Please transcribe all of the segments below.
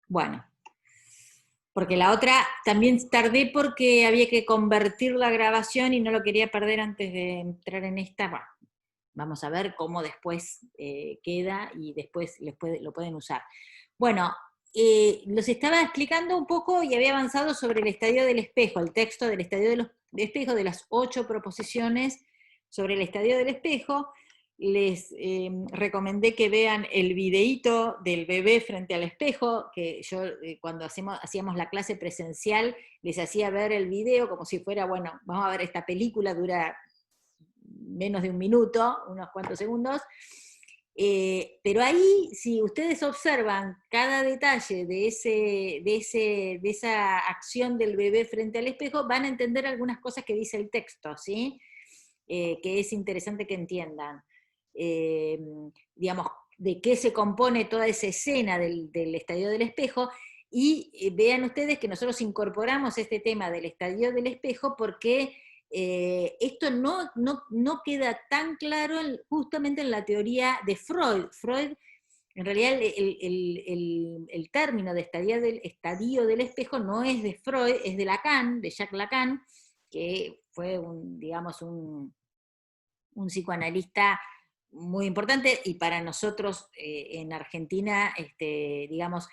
Bueno, porque la otra también tardé porque había que convertir la grabación y no lo quería perder antes de entrar en esta. Bueno, vamos a ver cómo después queda y después lo pueden usar. Bueno, los estaba explicando un poco y había avanzado sobre el estadio del espejo, el texto del estadio del espejo, de las 8 proposiciones sobre el estadio del espejo. Les recomendé que vean el videíto del bebé frente al espejo, que yo cuando hacíamos la clase presencial les hacía ver el video como si fuera, bueno, vamos a ver esta película, dura menos de un minuto, unos cuantos segundos, pero ahí, si ustedes observan cada detalle de esa acción del bebé frente al espejo, van a entender algunas cosas que dice el texto, ¿sí? Que es interesante que entiendan. Digamos, de qué se compone toda esa escena del estadio del espejo, y vean ustedes que nosotros incorporamos este tema del estadio del espejo porque esto no queda tan claro justamente en la teoría de Freud. Freud, en realidad, el término de estadio del espejo no es de Freud, es de Lacan, de Jacques Lacan, que fue digamos, un psicoanalista muy importante, y para nosotros en Argentina, digamos,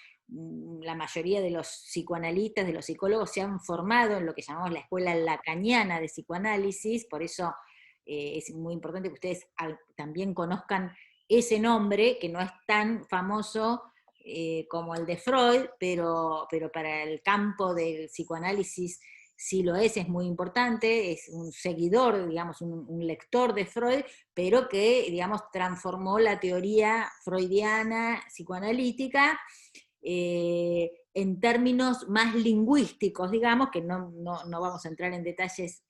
la mayoría de los psicoanalistas, de los psicólogos, se han formado en lo que llamamos la escuela lacaniana de psicoanálisis, por eso es muy importante que ustedes también conozcan ese nombre, que no es tan famoso como el de Freud, pero para el campo del psicoanálisis sí lo es muy importante, es un seguidor, digamos, un lector de Freud, pero que, digamos, transformó la teoría freudiana psicoanalítica en términos más lingüísticos, digamos, que no vamos a entrar en detalles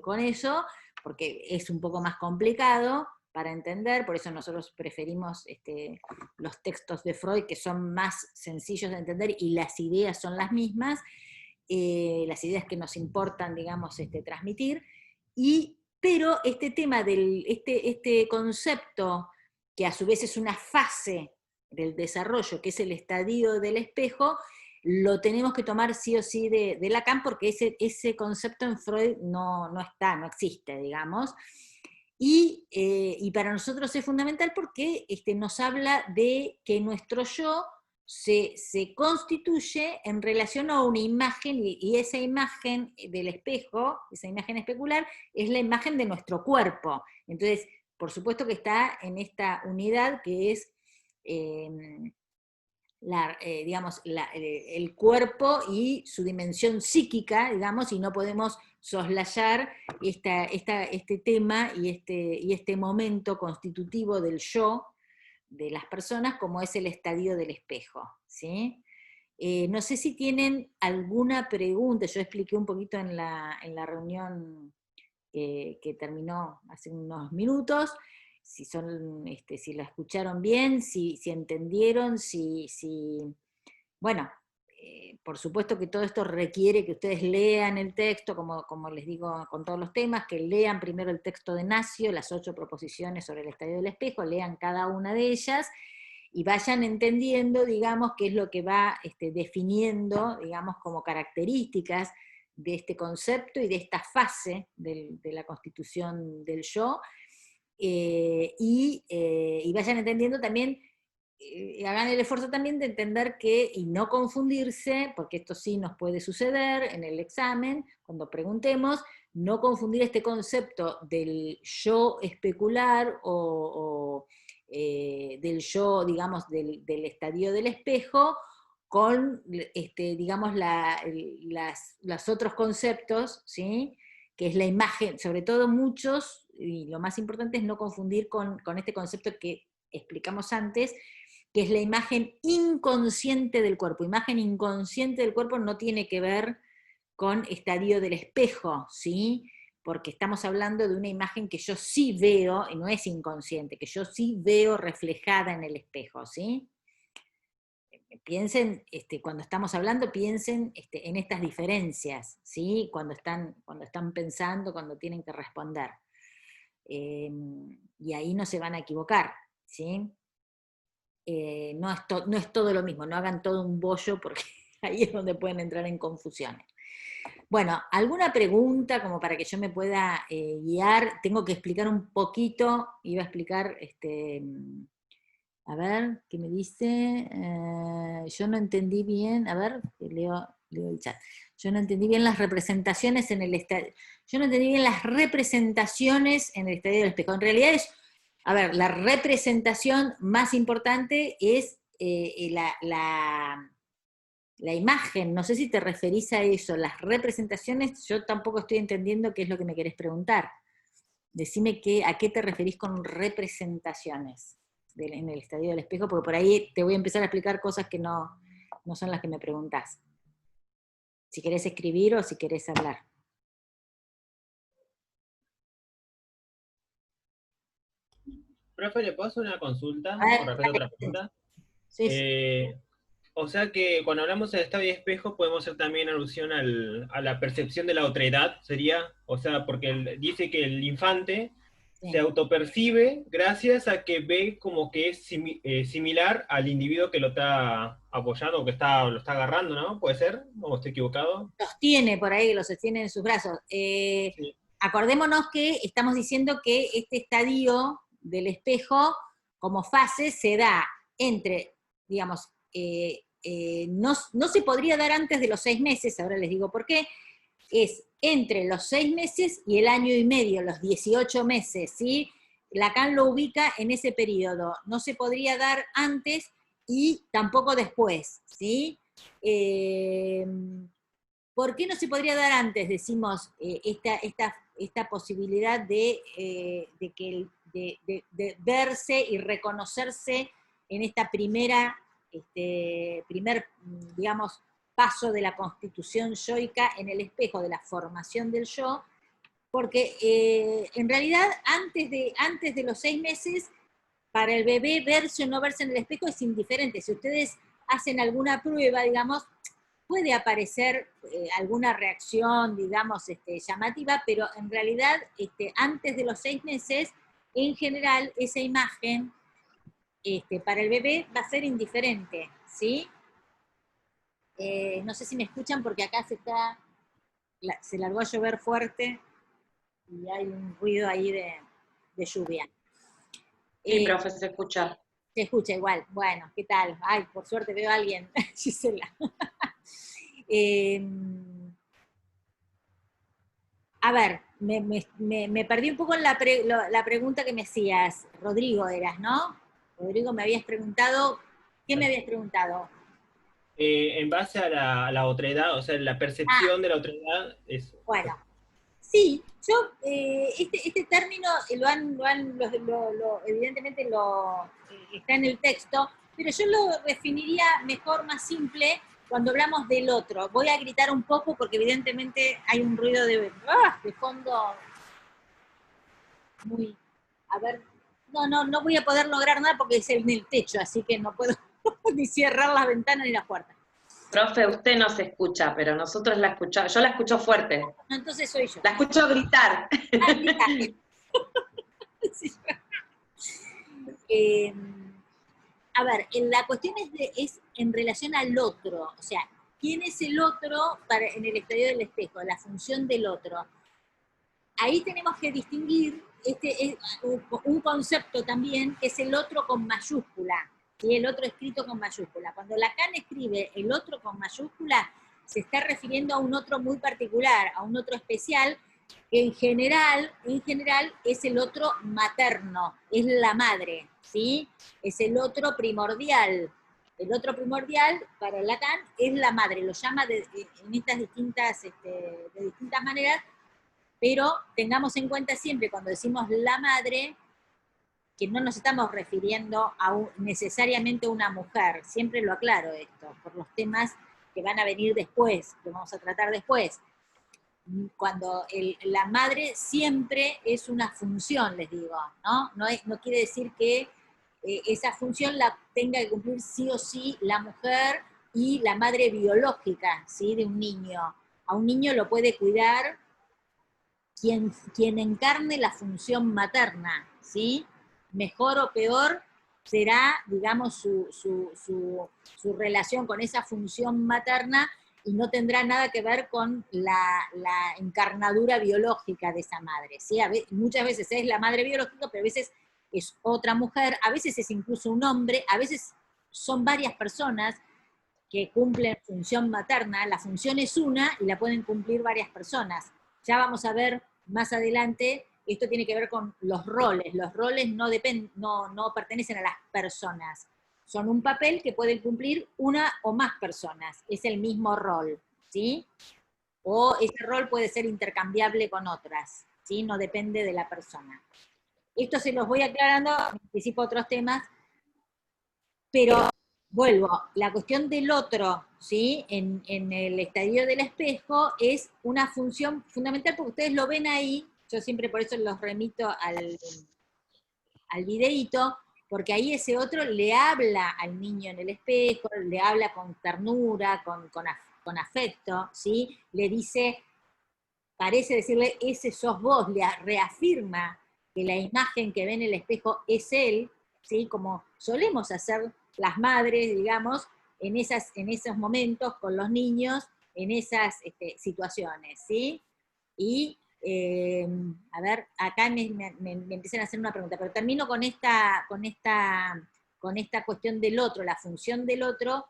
con eso, porque es un poco más complicado para entender, por eso nosotros preferimos los textos de Freud, que son más sencillos de entender y las ideas son las mismas, las ideas que nos importan, digamos, transmitir, pero este tema este concepto, que a su vez es una fase del desarrollo, que es el estadio del espejo, lo tenemos que tomar sí o sí de Lacan, porque ese concepto en Freud no está, no existe, digamos, y para nosotros es fundamental porque nos habla de que nuestro yo se constituye en relación a una imagen, y esa imagen del espejo, esa imagen especular, es la imagen de nuestro cuerpo. Entonces, por supuesto que está en esta unidad que es, digamos, el cuerpo y su dimensión psíquica, digamos, y no podemos soslayar este tema y este momento constitutivo del yo, de las personas, como es el estadio del espejo, ¿sí? No sé si tienen alguna pregunta. Yo expliqué un poquito en la reunión que terminó hace unos minutos, si la escucharon bien, si entendieron, bueno, por supuesto que todo esto requiere que ustedes lean el texto, como les digo con todos los temas, que lean primero el texto de Nacio, las 8 proposiciones sobre el estadio del espejo, lean cada una de ellas, y vayan entendiendo, digamos, qué es lo que va definiendo, digamos, como características de este concepto y de esta fase de la constitución del yo, y vayan entendiendo también, hagan el esfuerzo también de entender que, y no confundirse, porque esto sí nos puede suceder en el examen, cuando preguntemos, no confundir este concepto del yo especular del yo, digamos, del estadio del espejo, con, digamos, los otros conceptos, ¿sí? Que es la imagen, sobre todo muchos, y lo más importante es no confundir con este concepto que explicamos antes, que es la imagen inconsciente del cuerpo. Imagen inconsciente del cuerpo no tiene que ver con estadio del espejo, ¿sí? Porque estamos hablando de una imagen que yo sí veo, y no es inconsciente, que yo sí veo reflejada en el espejo, ¿sí? Piensen, cuando estamos hablando, piensen en estas diferencias, ¿sí? Cuando están pensando, cuando tienen que responder. Y ahí no se van a equivocar, ¿sí? no es todo lo mismo, no hagan todo un bollo porque ahí es donde pueden entrar en confusiones. Bueno, ¿alguna pregunta como para que yo me pueda guiar? Tengo que explicar un poquito, iba a explicar, a ver, ¿qué me dice? Yo no entendí bien, a ver, leo el chat. Yo no entendí bien las representaciones en el estadio. Yo no entendí bien las representaciones en el estadio del espejo. En realidad es, a ver, la representación más importante es la imagen. No sé si te referís a eso. Las representaciones, yo tampoco estoy entendiendo qué es lo que me querés preguntar. Decime a qué te referís con representaciones en el estadio del espejo, porque por ahí te voy a empezar a explicar cosas que no son las que me preguntás. Si querés escribir o si querés hablar. Profe, ¿le puedo hacer una consulta A ver, con respecto a otra pregunta? sí, sí. O sea que cuando hablamos del estado de espejo podemos hacer también alusión a la percepción de la otredad, sería, o sea, porque dice que el infante se Sí. autopercibe gracias a que ve como que es similar al individuo que lo está apoyando o que lo está agarrando, ¿no? ¿Puede ser? ¿O estoy equivocado? Los tiene por ahí, los sostiene en sus brazos. Sí. Acordémonos que estamos diciendo que este estadio del espejo, como fase, se da entre, digamos, no se podría dar antes de los 6 meses, ahora les digo por qué, es entre los 6 meses y el año y medio, los 18 meses, ¿sí? Lacan lo ubica en ese periodo. No se podría dar antes y tampoco después, ¿sí? ¿Por qué no se podría dar antes, decimos, esta posibilidad de verse y reconocerse en esta primer, digamos, paso de la constitución yoica en el espejo de la formación del yo? Porque en realidad antes de los 6 meses, para el bebé verse o no verse en el espejo es indiferente. Si ustedes hacen alguna prueba, digamos, puede aparecer alguna reacción, digamos, llamativa, pero en realidad antes de los 6 meses, en general, esa imagen para el bebé va a ser indiferente, ¿sí? No sé si me escuchan porque acá se largó a llover fuerte y hay un ruido ahí de lluvia. Sí, Eh, profe, se escucha. Se escucha igual. Bueno, ¿qué tal? Ay, por suerte veo a alguien, Gisela. Eh, a ver, me perdí un poco en la pregunta que me hacías. Rodrigo eras, ¿no? Rodrigo, me habías preguntado, ¿qué me habías preguntado? En base a la otredad, o sea, la Ah, percepción de la otredad es... bueno, sí, yo, este término evidentemente está en el texto, pero yo lo definiría mejor, más simple, cuando hablamos del otro. Voy a gritar un poco porque evidentemente hay un ruido de fondo muy, a ver, no voy a poder lograr nada porque es en el techo, así que no puedo ni cerrar las ventanas ni las puertas. Profe, usted no se escucha, pero nosotros la escuchamos. Yo la escucho fuerte. No, entonces soy yo. La escucho gritar. Ah, grita. Sí. Eh, a ver, la cuestión es en relación al otro, o sea, ¿quién es el otro en el estadio del espejo? La función del otro. Ahí tenemos que distinguir un concepto también, que es el otro con mayúscula, ¿sí? El otro escrito con mayúscula. Cuando Lacan escribe el otro con mayúscula, se está refiriendo a un otro muy particular, a un otro especial, que en general es el otro materno, es la madre, ¿sí? Es el otro primordial. El otro primordial para Lacan es la madre, lo llama en estas de distintas maneras, pero tengamos en cuenta siempre cuando decimos la madre, que no nos estamos refiriendo necesariamente a una mujer, siempre lo aclaro esto, por los temas que van a venir después, que vamos a tratar después. Cuando la madre siempre es una función, les digo, ¿no? No quiere decir que esa función la tenga que cumplir sí o sí la mujer y la madre biológica, ¿sí? De un niño. A un niño lo puede cuidar quien encarne la función materna, ¿sí? Mejor o peor, será, digamos, su relación con esa función materna y no tendrá nada que ver con la encarnadura biológica de esa madre, ¿sí? Muchas veces es la madre biológica, pero a veces es otra mujer, a veces es incluso un hombre, a veces son varias personas que cumplen función materna, la función es una y la pueden cumplir varias personas. Ya vamos a ver más adelante, esto tiene que ver con los roles no pertenecen a las personas, son un papel que pueden cumplir una o más personas, es el mismo rol, ¿sí? O ese rol puede ser intercambiable con otras, ¿sí? No depende de la persona. Esto se los voy aclarando, anticipo otros temas, pero vuelvo, la cuestión del otro, ¿sí? En el estadio del espejo es una función fundamental porque ustedes lo ven ahí, yo siempre por eso los remito al videíto, porque ahí ese otro le habla al niño en el espejo, le habla con ternura, con afecto, ¿sí? Le dice, parece decirle, ese sos vos, le reafirma que la imagen que ve en el espejo es él, ¿sí? Como solemos hacer las madres, digamos, en esos momentos con los niños, en esas situaciones, ¿sí? Y, a ver, acá me empiezan a hacer una pregunta, pero termino con esta cuestión del otro, la función del otro,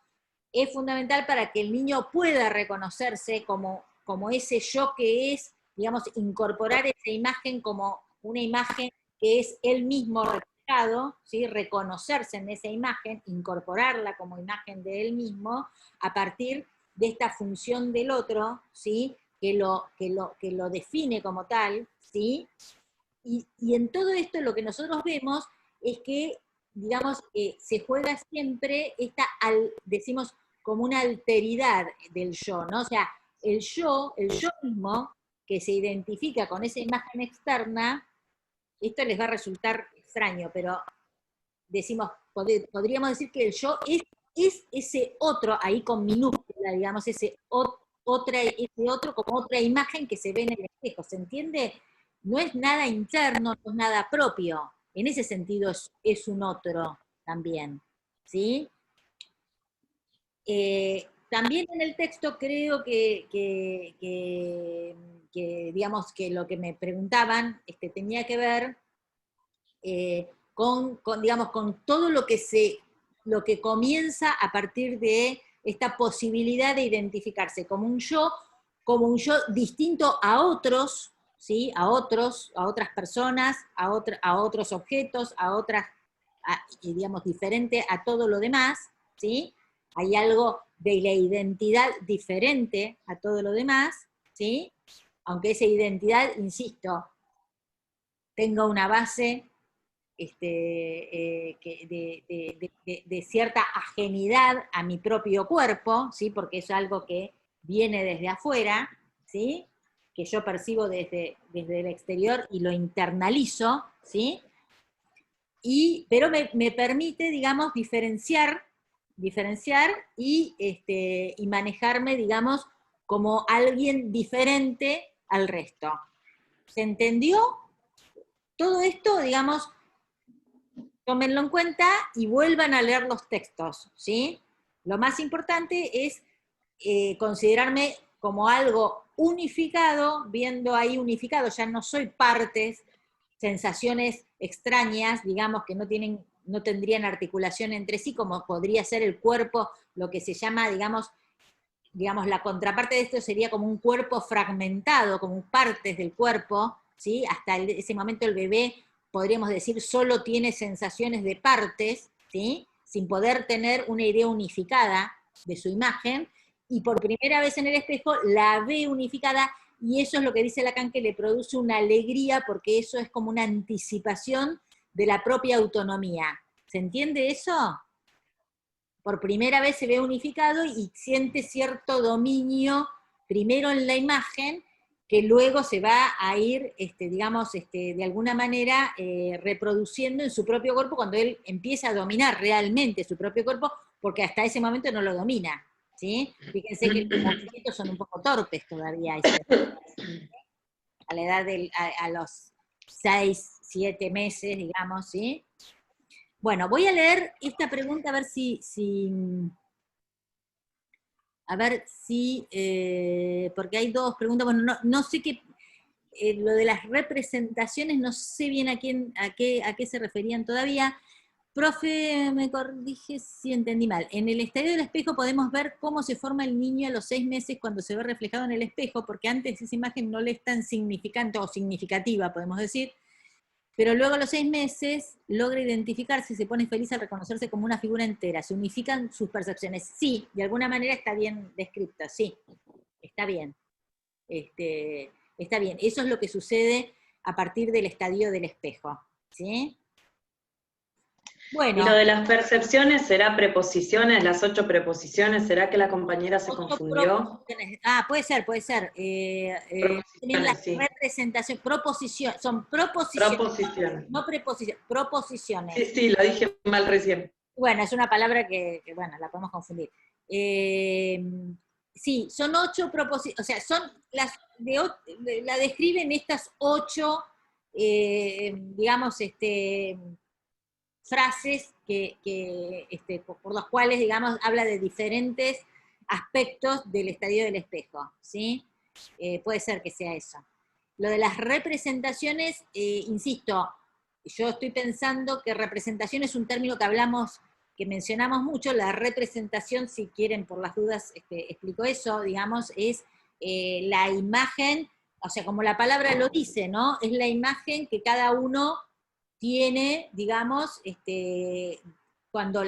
es fundamental para que el niño pueda reconocerse como ese yo que es, digamos, incorporar esa imagen como una imagen que es él mismo reflejado, ¿sí? Reconocerse en esa imagen, incorporarla como imagen de él mismo, a partir de esta función del otro, ¿sí? Que lo define como tal, ¿sí? Y en todo esto lo que nosotros vemos es que, digamos, se juega siempre decimos, como una alteridad del yo, ¿no? O sea, el yo mismo, que se identifica con esa imagen externa, esto les va a resultar extraño, pero decimos, podríamos decir que el yo es ese otro, ahí con minúscula, digamos, ese otro como otra imagen que se ve en el espejo, ¿se entiende? No es nada interno, no es nada propio. En ese sentido es un otro también, ¿sí? También en el texto creo digamos, que lo que me preguntaban tenía que ver digamos, con todo lo que comienza a partir de esta posibilidad de identificarse como un yo distinto a otros, ¿sí? A otras personas, a otros objetos, digamos, diferente a todo lo demás, ¿sí? Hay algo de la identidad diferente a todo lo demás, ¿sí? Aunque esa identidad, insisto, tenga una base de cierta ajenidad a mi propio cuerpo, ¿sí? Porque es algo que viene desde afuera, ¿sí? Que yo percibo desde el exterior y lo internalizo, ¿sí? Pero me permite, digamos, diferenciar y manejarme, digamos, como alguien diferente al resto. ¿Se entendió? Todo esto, digamos, tómenlo en cuenta y vuelvan a leer los textos, ¿sí? Lo más importante es considerarme como algo unificado, viendo ahí unificado, ya no soy partes, sensaciones extrañas, digamos, que no tendrían articulación entre sí, como podría ser el cuerpo, lo que se llama, digamos, la contraparte de esto sería como un cuerpo fragmentado, como partes del cuerpo, ¿sí? Hasta ese momento el bebé, podríamos decir, solo tiene sensaciones de partes, ¿sí? Sin poder tener una idea unificada de su imagen, y por primera vez en el espejo la ve unificada, y eso es lo que dice Lacan, que le produce una alegría, porque eso es como una anticipación de la propia autonomía. ¿Se entiende eso? Por primera vez se ve unificado y siente cierto dominio, primero en la imagen, que luego se va a ir, digamos, de alguna manera reproduciendo en su propio cuerpo cuando él empieza a dominar realmente su propio cuerpo, porque hasta ese momento no lo domina, ¿sí? Fíjense que los movimientos son un poco torpes todavía, a la edad a los 6, 7 meses, digamos, ¿sí? Bueno, voy a leer esta pregunta a ver porque hay dos preguntas, bueno, no sé qué, lo de las representaciones, no sé bien a qué se referían todavía. Profe, me corrige si entendí mal. En el estadio del espejo podemos ver cómo se forma el niño a los 6 meses cuando se ve reflejado en el espejo, porque antes esa imagen no le es tan significante o significativa, podemos decir, pero luego a los 6 meses logra identificarse y se pone feliz al reconocerse como una figura entera. Se unifican sus percepciones. Sí, de alguna manera está bien descripto, sí, está bien. Está bien. Eso es lo que sucede a partir del estadio del espejo. ¿Sí? Bueno. Y lo de las percepciones, ¿será preposiciones, las 8 preposiciones? ¿Será que la compañera se confundió? Puede ser. Proposiciones, Las sí. representaciones, son Proposiciones. no preposiciones, proposiciones. Sí, lo dije mal recién. Bueno, es una palabra que bueno, la podemos confundir. Sí, son 8 proposiciones, o sea, son la describen estas 8, digamos, frases por las cuales, digamos, habla de diferentes aspectos del estadio del espejo, ¿sí? Puede ser que sea eso. Lo de las representaciones, insisto, yo estoy pensando que representación es un término que mencionamos mucho. La representación, si quieren, por las dudas, explico eso, digamos, es la imagen, o sea, como la palabra lo dice, ¿no? Es la imagen que cada uno tiene, digamos, cuando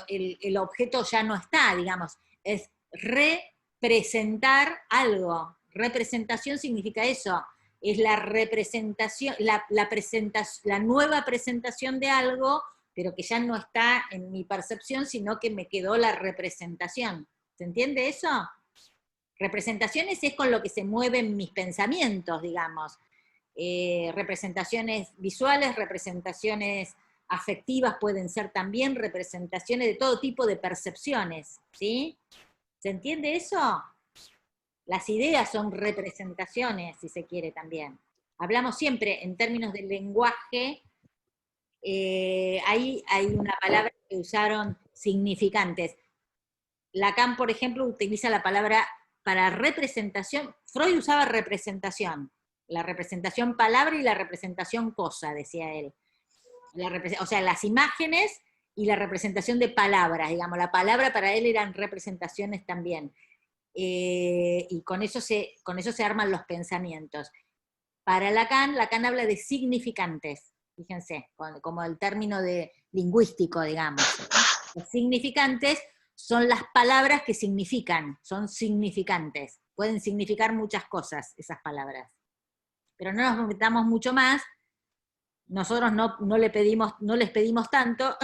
el objeto ya no está, digamos, es representar algo. Representación significa eso, es la representación, la nueva presentación de algo, pero que ya no está en mi percepción, sino que me quedó la representación. ¿Se entiende eso? Representaciones es con lo que se mueven mis pensamientos, digamos. Representaciones visuales, representaciones afectivas pueden ser también, representaciones de todo tipo de percepciones, ¿sí? ¿Se entiende eso? Las ideas son representaciones, si se quiere también. Hablamos siempre en términos del lenguaje, ahí hay una palabra que usaron significantes. Lacan, por ejemplo, utiliza la palabra para representación. Freud usaba representación, la representación palabra y la representación cosa, decía él. O sea, las imágenes y la representación de palabras, digamos, la palabra para él eran representaciones también. Y con eso se arman los pensamientos. Para Lacan habla de significantes, fíjense, como el término de lingüístico, digamos. Los significantes son las palabras que significan, son significantes. Pueden significar muchas cosas esas palabras. Pero no nos metamos mucho más, nosotros no les pedimos tanto,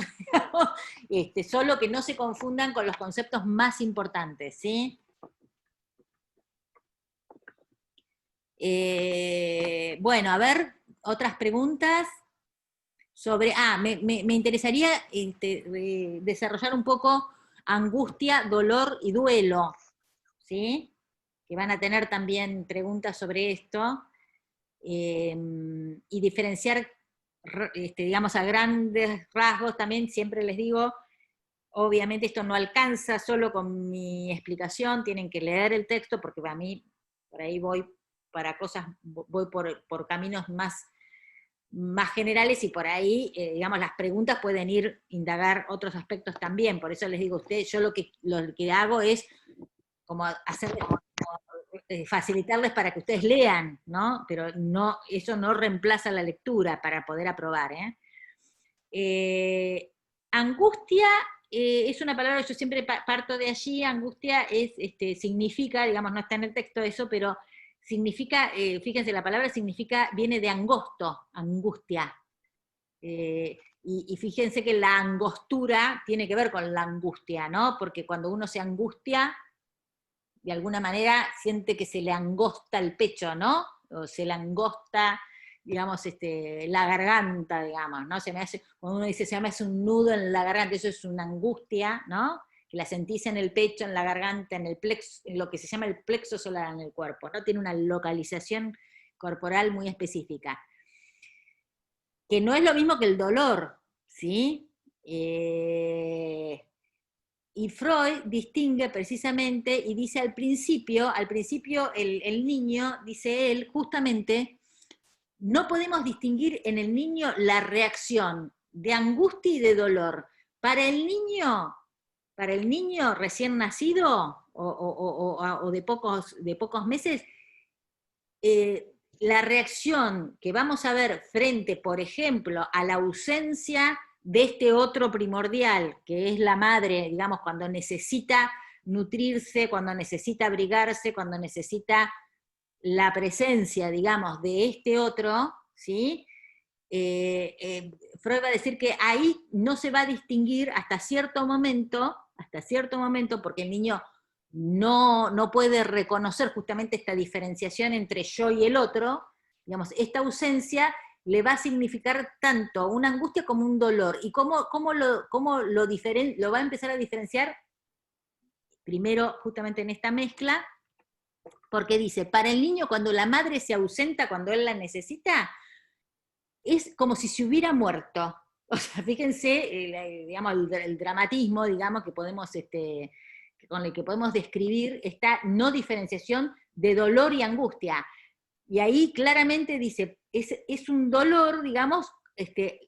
solo que no se confundan con los conceptos más importantes, ¿sí? Bueno, a ver, otras preguntas sobre, me interesaría desarrollar un poco angustia, dolor y duelo, ¿sí? Que van a tener también preguntas sobre esto, y diferenciar, digamos, a grandes rasgos también, siempre les digo, obviamente esto no alcanza solo con mi explicación, tienen que leer el texto, porque para mí, por ahí voy por caminos más generales, y por ahí, digamos, las preguntas pueden indagar otros aspectos también. Por eso les digo a ustedes, yo lo que hago es como facilitarles para que ustedes lean, ¿no? Pero eso no reemplaza la lectura para poder aprobar, angustia es una palabra que yo siempre parto de allí. Angustia significa, digamos, no está en el texto eso, pero significa, fíjense, la palabra viene de angosto, angustia. Y fíjense que la angostura tiene que ver con la angustia, ¿no? Porque cuando uno se angustia, de alguna manera siente que se le angosta el pecho, ¿no? O se le angosta, digamos, la garganta, digamos, ¿no? Cuando uno dice, se me hace un nudo en la garganta, eso es una angustia, ¿no? Que la sentís en el pecho, en la garganta, en el plexo, en lo que se llama el plexo solar en el cuerpo, ¿no? Tiene una localización corporal muy específica. Que no es lo mismo que el dolor, ¿sí? Y Freud distingue precisamente y dice al principio el niño, dice él, justamente, no podemos distinguir en el niño la reacción de angustia y de dolor. Para el niño recién nacido o de pocos meses, la reacción que vamos a ver frente, por ejemplo, a la ausencia de este otro primordial, que es la madre, digamos, cuando necesita nutrirse, cuando necesita abrigarse, cuando necesita la presencia, digamos, de este otro, ¿sí? Freud va a decir que ahí no se va a distinguir hasta cierto momento, porque el niño no puede reconocer justamente esta diferenciación entre yo y el otro, digamos, esta ausencia le va a significar tanto una angustia como un dolor. ¿Y cómo lo va a empezar a diferenciar? Primero, justamente en esta mezcla, porque dice, para el niño cuando la madre se ausenta, cuando él la necesita, es como si se hubiera muerto. O sea, fíjense, digamos, el dramatismo, digamos, que podemos, con el que podemos describir esta no diferenciación de dolor y angustia. Y ahí claramente dice, es un dolor, digamos,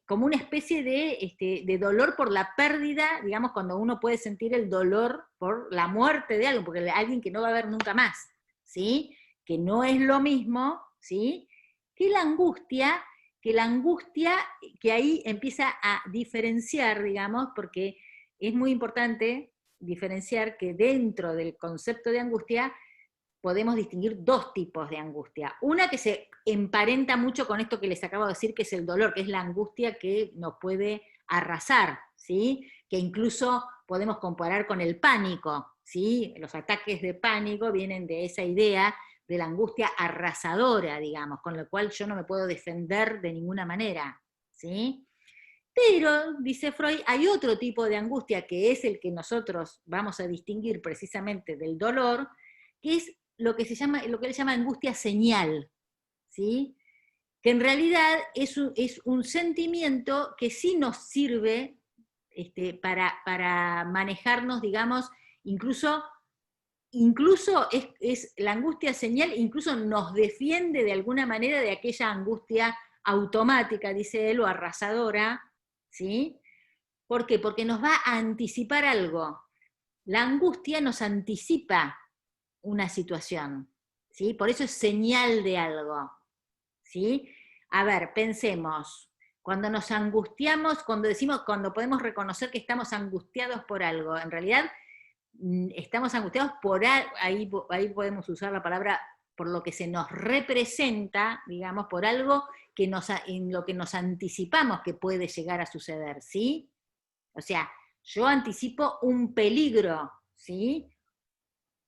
como una especie de dolor por la pérdida, digamos, cuando uno puede sentir el dolor por la muerte de algo, porque alguien que no va a ver nunca más, ¿sí? Que no es lo mismo, ¿sí? Que la angustia, que ahí empieza a diferenciar, digamos, porque es muy importante diferenciar que dentro del concepto de angustia podemos distinguir dos tipos de angustia. Una que se emparenta mucho con esto que les acabo de decir, que es el dolor, que es la angustia que nos puede arrasar, ¿sí? Que incluso podemos comparar con el pánico, ¿sí? Los ataques de pánico vienen de esa idea de la angustia arrasadora, digamos, con lo cual yo no me puedo defender de ninguna manera, ¿sí? Pero, dice Freud, hay otro tipo de angustia que es el que nosotros vamos a distinguir precisamente del dolor, que es lo que él llama angustia señal, ¿sí? Que en realidad es un sentimiento que sí nos sirve para manejarnos, digamos, incluso es la angustia señal, incluso nos defiende de alguna manera de aquella angustia automática, dice él, o arrasadora, ¿sí? ¿Por qué? Porque nos va a anticipar algo. La angustia nos anticipa una situación, ¿sí? Por eso es señal de algo, ¿sí? A ver, pensemos, cuando nos angustiamos, cuando podemos reconocer que estamos angustiados por algo, en realidad estamos angustiados por algo, ahí podemos usar la palabra por lo que se nos representa, digamos, por algo en lo que nos anticipamos que puede llegar a suceder, ¿sí? O sea, yo anticipo un peligro, ¿sí?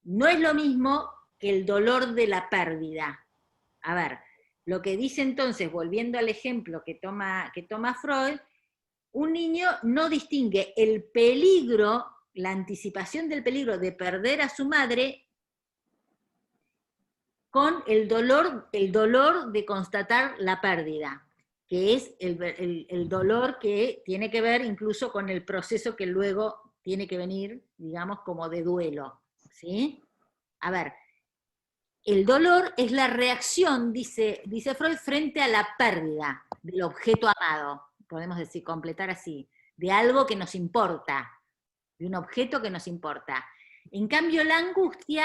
No es lo mismo que el dolor de la pérdida. A ver, lo que dice entonces, volviendo al ejemplo que toma Freud, un niño no distingue el peligro, la anticipación del peligro de perder a su madre con el dolor de constatar la pérdida, que es el dolor que tiene que ver incluso con el proceso que luego tiene que venir, digamos, como de duelo, ¿sí? A ver, el dolor es la reacción, dice Freud, frente a la pérdida del objeto amado, podemos decir, completar así, de algo que nos importa, de un objeto que nos importa. En cambio, la angustia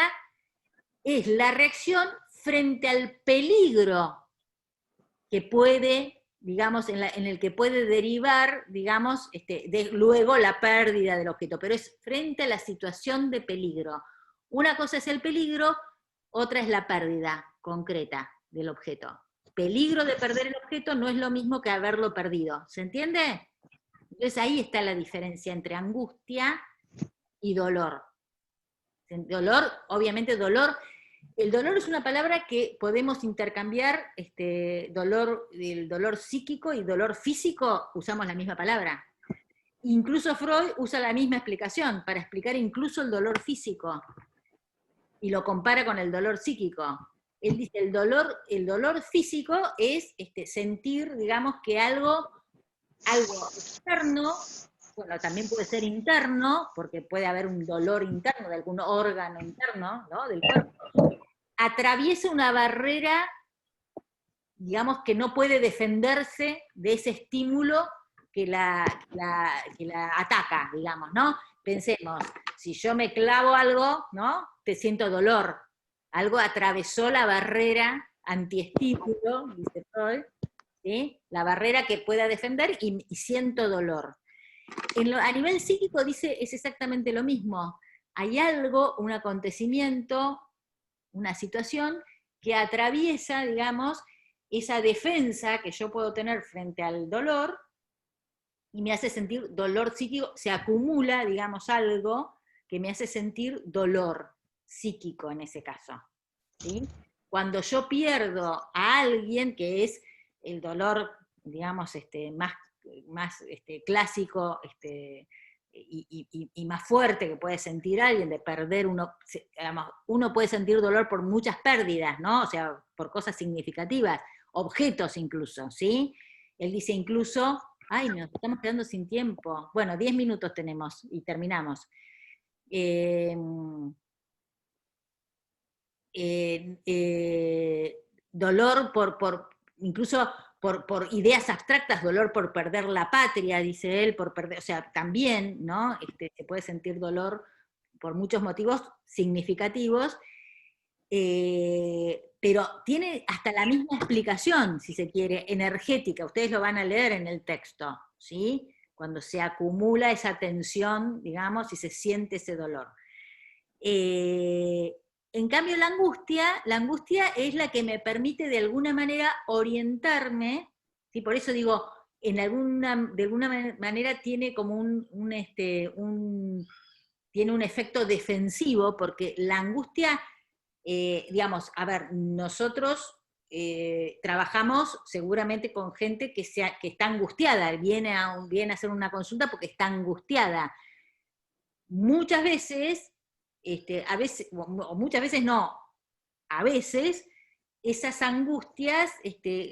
es la reacción frente al peligro que puede, digamos, en el que puede derivar, digamos, luego la pérdida del objeto, pero es frente a la situación de peligro. Una cosa es el peligro, otra es la pérdida concreta del objeto. Peligro de perder el objeto no es lo mismo que haberlo perdido, ¿se entiende? Entonces ahí está la diferencia entre angustia y dolor. Dolor, obviamente dolor. El dolor es una palabra que podemos intercambiar, el dolor psíquico y dolor físico, usamos la misma palabra. Incluso Freud usa la misma explicación, para explicar incluso el dolor físico, y lo compara con el dolor psíquico. Él dice, el dolor físico es sentir, digamos, que algo externo bueno, también puede ser interno, porque puede haber un dolor interno de algún órgano interno, ¿no?, del cuerpo, atraviesa una barrera, digamos, que no puede defenderse de ese estímulo que la ataca, digamos, ¿no? Pensemos, si yo me clavo algo, ¿no?, te siento dolor. Algo atravesó la barrera antiestímulo, dice Freud, ¿sí?, la barrera que pueda defender y siento dolor. A nivel psíquico dice, es exactamente lo mismo. Hay algo, un acontecimiento, una situación que atraviesa, digamos, esa defensa que yo puedo tener frente al dolor y me hace sentir dolor psíquico, se acumula, digamos, algo que me hace sentir dolor psíquico en ese caso, ¿sí? Cuando yo pierdo a alguien, que es el dolor, digamos, más clásico y más fuerte que puede sentir alguien, de perder uno, digamos, uno puede sentir dolor por muchas pérdidas, ¿no? O sea, por cosas significativas, objetos incluso, ¿sí? Él dice incluso, ay, nos estamos quedando sin tiempo. Bueno, 10 minutos tenemos y terminamos. Dolor incluso por ideas abstractas, dolor por perder la patria, dice él, por perder, o sea, también, ¿no? Se puede sentir dolor por muchos motivos significativos, pero tiene hasta la misma explicación, si se quiere, energética. Ustedes lo van a leer en el texto, ¿sí? Cuando se acumula esa tensión, digamos, y se siente ese dolor. En cambio, la angustia es la que me permite de alguna manera orientarme, ¿sí? Por eso digo, de alguna manera tiene como tiene un efecto defensivo, porque la angustia, digamos, a ver, nosotros trabajamos seguramente con gente que está angustiada, viene a hacer una consulta porque está angustiada. Muchas veces, a veces, o muchas veces no, a veces, esas angustias,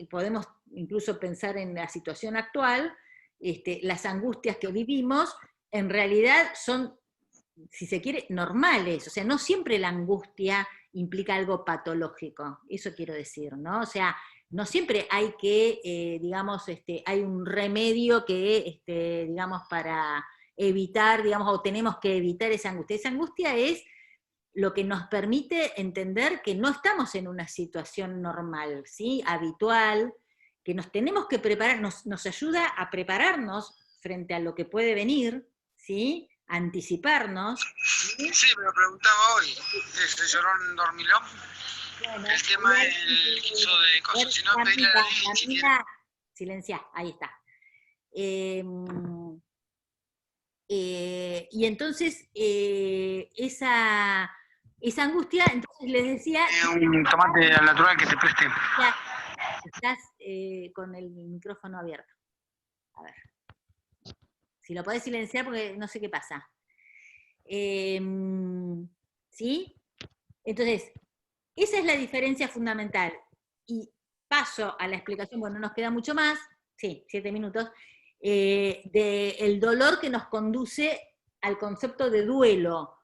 podemos incluso pensar en la situación actual, las angustias que vivimos, en realidad son, si se quiere, normales. O sea, no siempre la angustia implica algo patológico, eso quiero decir, ¿no? O sea, no siempre hay que, digamos, hay un remedio que, digamos, para evitar, digamos, o tenemos que evitar esa angustia. Esa angustia es lo que nos permite entender que no estamos en una situación normal, ¿sí?, habitual, que nos tenemos que preparar, nos ayuda a prepararnos frente a lo que puede venir, ¿sí?, anticiparnos. ¿Sí? Sí, me lo preguntaba hoy, ese llorón dormilón. Bueno, el tema es el guiso de cosas, si no pedirle a la Lili si tiene... Silencia, ahí está. Y entonces, esa angustia, entonces les decía... un tomate al natural que te preste. Ya, estás con el micrófono abierto. A ver. Si lo podés silenciar porque no sé qué pasa. ¿Sí? Entonces, esa es la diferencia fundamental. Y paso a la explicación, bueno, no nos queda mucho más, sí, 7 minutos, del dolor que nos conduce al concepto de duelo.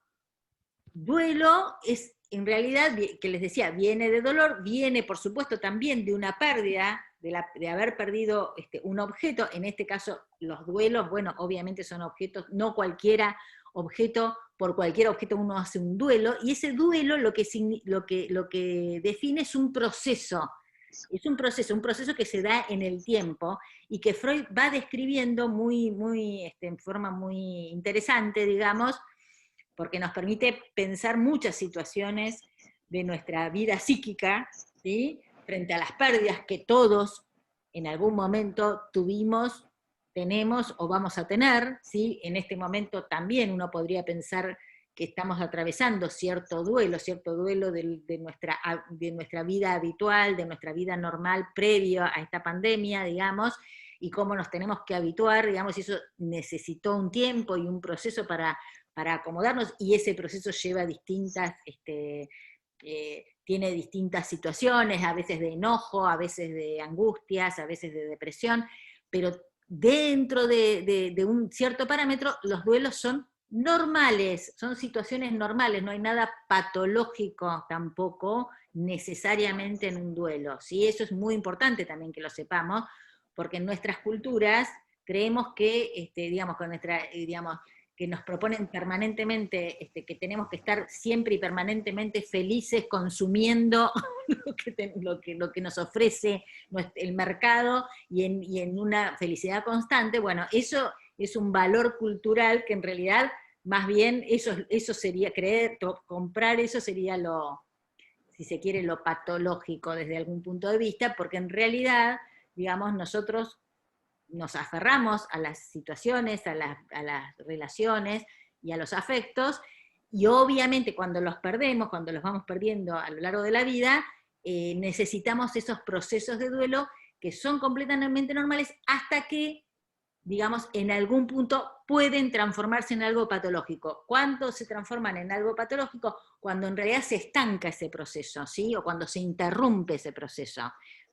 Duelo es, en realidad, que les decía, viene de dolor, viene, por supuesto, también de una pérdida, de haber perdido un objeto. En este caso, los duelos, bueno, obviamente son objetos, no cualquiera objeto, por cualquier objeto uno hace un duelo, y ese duelo lo que define es un proceso. Es un proceso que se da en el tiempo, y que Freud va describiendo en forma muy interesante, digamos, porque nos permite pensar muchas situaciones de nuestra vida psíquica, ¿sí?, frente a las pérdidas que todos en algún momento tuvimos, tenemos o vamos a tener, ¿sí? En este momento también uno podría pensar que estamos atravesando cierto duelo de nuestra vida habitual, de nuestra vida normal previo a esta pandemia, digamos, y cómo nos tenemos que habituar, digamos, y eso necesitó un tiempo y un proceso para acomodarnos, y ese proceso lleva tiene distintas situaciones, a veces de enojo, a veces de angustias, a veces de depresión, pero dentro de un cierto parámetro, los duelos son normales, son situaciones normales, no hay nada patológico tampoco necesariamente en un duelo, ¿sí? Eso es muy importante también que lo sepamos, porque en nuestras culturas creemos que, digamos, con nuestra, digamos, que nos proponen permanentemente, que tenemos que estar siempre y permanentemente felices consumiendo lo que nos ofrece el mercado y en una felicidad constante. Bueno, eso es un valor cultural que en realidad, más bien, eso sería comprar eso sería lo, si se quiere, lo patológico desde algún punto de vista, porque en realidad, digamos, nosotros nos aferramos a las situaciones, a las relaciones y a los afectos, y obviamente cuando los perdemos, cuando los vamos perdiendo a lo largo de la vida, necesitamos esos procesos de duelo que son completamente normales hasta que, digamos, en algún punto pueden transformarse en algo patológico. ¿Cuándo se transforman en algo patológico? Cuando en realidad se estanca ese proceso, ¿sí? O cuando se interrumpe ese proceso.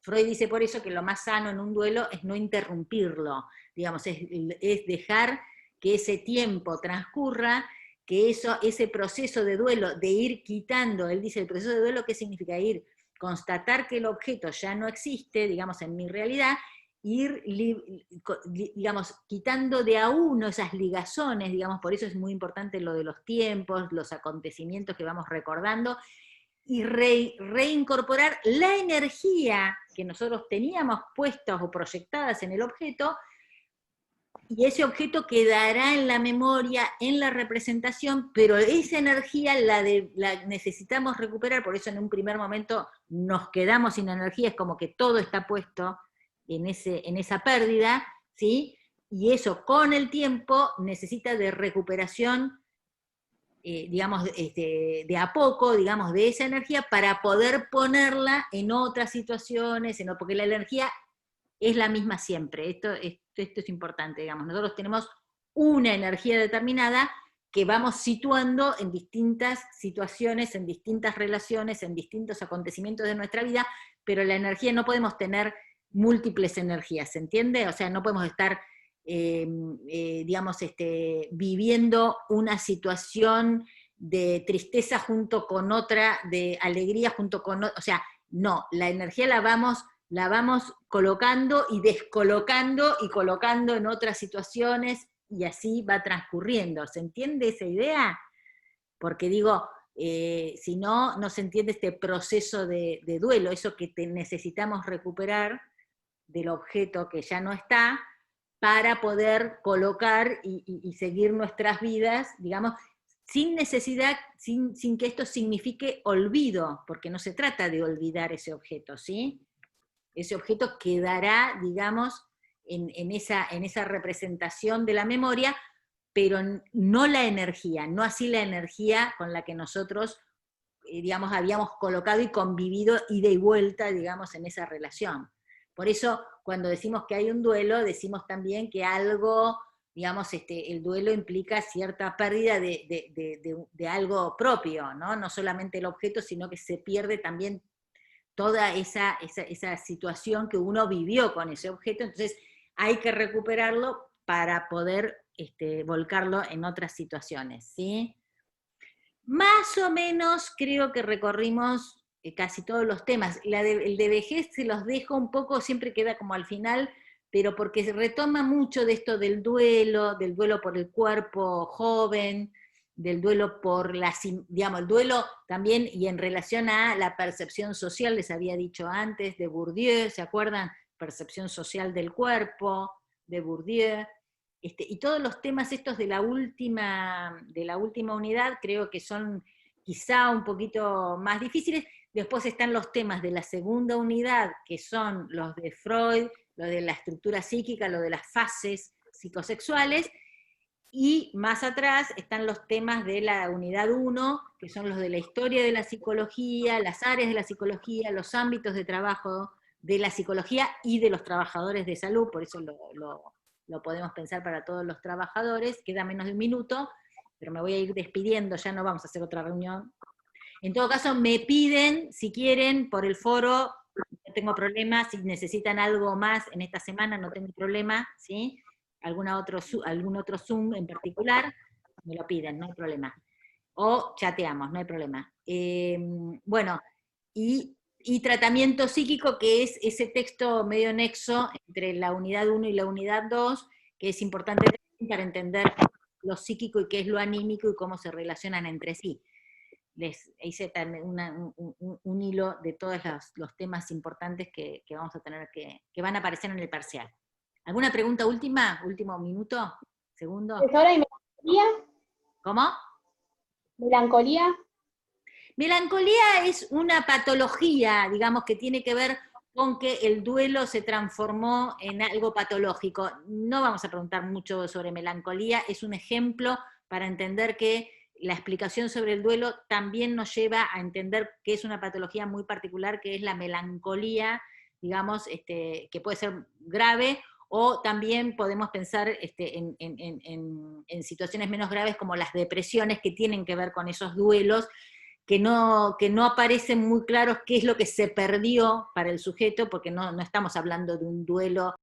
Freud dice por eso que lo más sano en un duelo es no interrumpirlo, digamos, es dejar que ese tiempo transcurra, que ese proceso de duelo, de ir quitando, él dice, el proceso de duelo, ¿qué significa? Constatar que el objeto ya no existe, digamos, en mi realidad, ir, digamos, quitando de a uno esas ligazones, digamos, por eso es muy importante lo de los tiempos, los acontecimientos que vamos recordando, y reincorporar la energía que nosotros teníamos puestas o proyectadas en el objeto, y ese objeto quedará en la memoria, en la representación, pero esa energía la necesitamos recuperar, por eso en un primer momento nos quedamos sin energía, es como que todo está puesto en esa pérdida, ¿sí? Y eso con el tiempo necesita de recuperación, digamos, de a poco, digamos, de esa energía para poder ponerla en otras situaciones, porque la energía es la misma siempre. Esto es importante, digamos. Nosotros tenemos una energía determinada que vamos situando en distintas situaciones, en distintas relaciones, en distintos acontecimientos de nuestra vida, pero la energía no podemos tener múltiples energías, ¿se entiende? O sea, no podemos estar, digamos, viviendo una situación de tristeza junto con otra, de alegría junto con otra, o sea, no, la energía la vamos colocando y descolocando y colocando en otras situaciones, y así va transcurriendo. ¿Se entiende esa idea? Porque digo, si no, no se entiende este proceso de duelo, eso que necesitamos recuperar del objeto que ya no está, para poder colocar y seguir nuestras vidas, digamos, sin necesidad, sin que esto signifique olvido, porque no se trata de olvidar ese objeto, ¿sí? Ese objeto quedará, digamos, en esa representación de la memoria, pero no la energía, no así la energía con la que nosotros, digamos, habíamos colocado y convivido ida y vuelta, digamos, en esa relación. Por eso, cuando decimos que hay un duelo, decimos también que algo, digamos, el duelo implica cierta pérdida de algo propio, ¿no? No solamente el objeto, sino que se pierde también toda esa situación que uno vivió con ese objeto, entonces hay que recuperarlo para poder volcarlo en otras situaciones, ¿sí? Más o menos creo que recorrimos casi todos los temas. El de vejez se los dejo un poco, siempre queda como al final, pero porque se retoma mucho de esto del duelo por el cuerpo joven, del duelo por digamos, el duelo también, y en relación a la percepción social, les había dicho antes, de Bourdieu, ¿se acuerdan? Percepción social del cuerpo, de Bourdieu, y todos los temas estos de la última unidad creo que son quizá un poquito más difíciles. Después están los temas de la segunda unidad, que son los de Freud, lo de la estructura psíquica, lo de las fases psicosexuales, y más atrás están los temas de la unidad 1, que son los de la historia de la psicología, las áreas de la psicología, los ámbitos de trabajo de la psicología y de los trabajadores de salud, por eso lo podemos pensar para todos los trabajadores. Queda menos de un minuto, pero me voy a ir despidiendo, ya no vamos a hacer otra reunión. En todo caso, me piden, si quieren, por el foro, no tengo problema, si necesitan algo más en esta semana no tengo problema, ¿sí? Algún otro Zoom en particular, me lo piden, no hay problema. O chateamos, no hay problema. Bueno, y tratamiento psíquico, que es ese texto medio nexo entre la unidad 1 y la unidad 2, que es importante para entender lo psíquico y qué es lo anímico y cómo se relacionan entre sí. Les hice también un hilo de todos los temas importantes que vamos a tener que van a aparecer en el parcial. ¿Alguna pregunta última? ¿Último minuto? ¿Segundo? Profesora, ¿y melancolía? ¿Cómo? ¿Melancolía? Melancolía es una patología, digamos, que tiene que ver con que el duelo se transformó en algo patológico. No vamos a preguntar mucho sobre melancolía, es un ejemplo para entender que la explicación sobre el duelo también nos lleva a entender que es una patología muy particular, que es la melancolía, digamos, que puede ser grave, o también podemos pensar en situaciones menos graves como las depresiones que tienen que ver con esos duelos, que no aparecen muy claros qué es lo que se perdió para el sujeto, porque no estamos hablando de un duelo